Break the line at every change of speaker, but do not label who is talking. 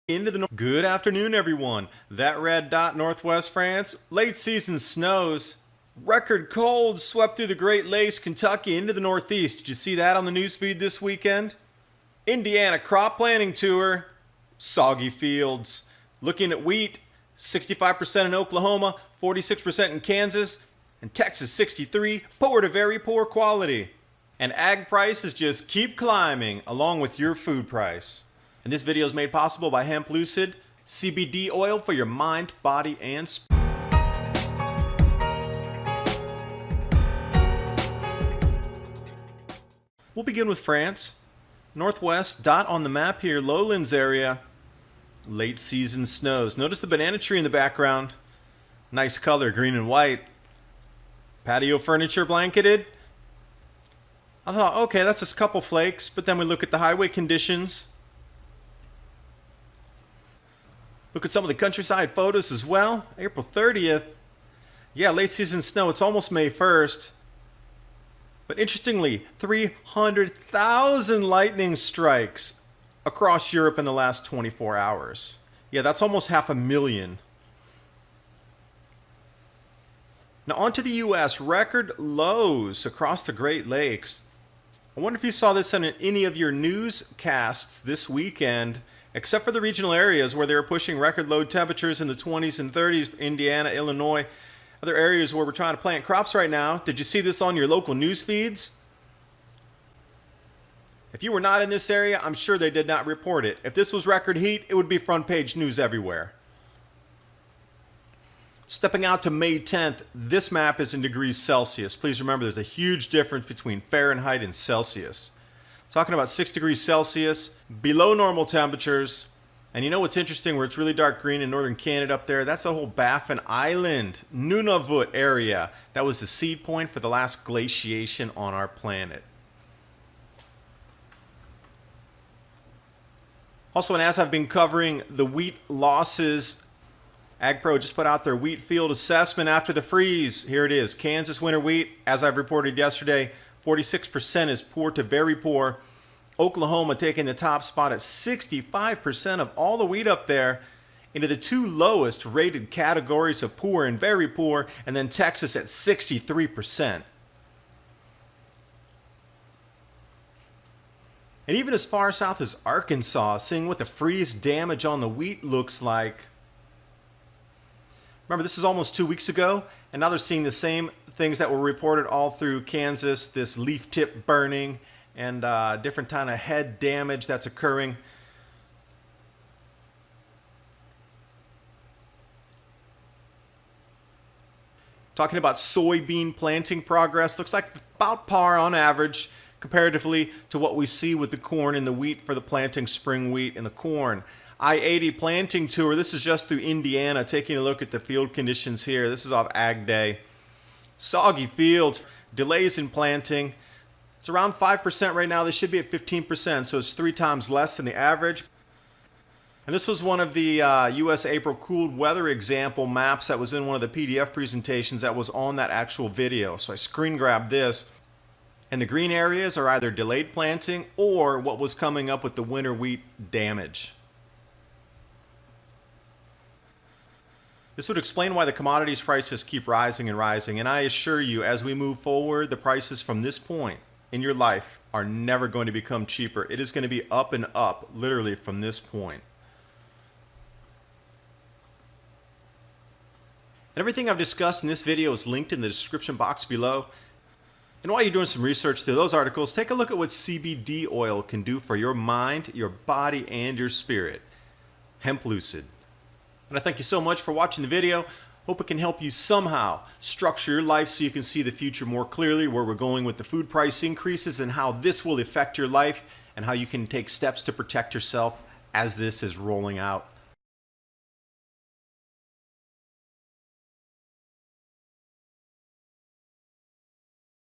Good afternoon, everyone. That red dot northwest France, late season snows, record cold swept through the Great Lakes, Kentucky into the Northeast. Did you see that on the news feed this weekend? Indiana crop planting tour, soggy fields. Looking at wheat, 65% in Oklahoma, 46% in Kansas, and Texas 63, poor to very poor quality. And ag prices just keep climbing along with your food price. And this video is made possible by Hemp Lucid, CBD oil for your mind, body, and spirit. We'll begin with France. Northwest, dot on the map here, lowlands area, late season snows. Notice the banana tree in the background. Nice color, green and white. Patio furniture blanketed. I thought, okay, that's just a couple flakes, but then we look at the highway conditions. Look at some of the countryside photos as well. April 30th. Yeah, late season snow. It's almost May 1st. But interestingly, 300,000 lightning strikes across Europe in the last 24 hours. Yeah, that's almost 500,000. Now on to the U.S. Record lows across the Great Lakes. I wonder if you saw this in any of your newscasts this weekend, except for the regional areas where they were pushing record low temperatures in the 20s and 30s, Indiana, Illinois, other areas where we're trying to plant crops right now. Did you see this on your local news feeds? If you were not in this area, I'm sure they did not report it. If this was record heat, it would be front page news everywhere. Stepping out to May 10th, this map is in degrees Celsius. Please remember there's a huge difference between Fahrenheit and Celsius. Talking about 6 degrees Celsius, below normal temperatures. And you know what's interesting, where it's really dark green in northern Canada up there? That's the whole Baffin Island, Nunavut area. That was the seed point for the last glaciation on our planet. Also, and as I've been covering the wheat losses, AgPro just put out their wheat field assessment after the freeze. Here it is. Kansas winter wheat, as I've reported yesterday, 46% is poor to very poor. Oklahoma taking the top spot at 65% of all the wheat up there into the two lowest rated categories of poor and very poor, and then Texas at 63%. And even as far south as Arkansas, seeing what the freeze damage on the wheat looks like. Remember, this is almost 2 weeks ago, and now they're seeing the same things that were reported all through Kansas, this leaf tip burning and different kind of head damage that's occurring. Talking about soybean planting progress, looks like about par on average comparatively to what we see with the corn and the wheat for the planting spring wheat and the corn. I-80 planting tour, this is just through Indiana, taking a look at the field conditions here. This is off Ag Day. Soggy fields, delays in planting. It's around 5% right now. They should be at 15%, so it's 3 times less than the average. And this was one of the U.S. April cooled weather example maps that was in one of the PDF presentations that was on that actual video. So I screen grabbed this. And the green areas are either delayed planting or what was coming up with the winter wheat damage. This would explain why the commodities prices keep rising and rising. And I assure you, as we move forward, the prices from this point in your life are never going to become cheaper. It is going to be up and up, literally from this point. And everything I've discussed in this video is linked in the description box below. And while you're doing some research through those articles, take a look at what CBD oil can do for your mind, your body, and your spirit. Hemp Lucid. And I thank you so much for watching the video. Hope it can help you somehow structure your life so you can see the future more clearly, where we're going with the food price increases and how this will affect your life and how you can take steps to protect yourself as this is rolling out.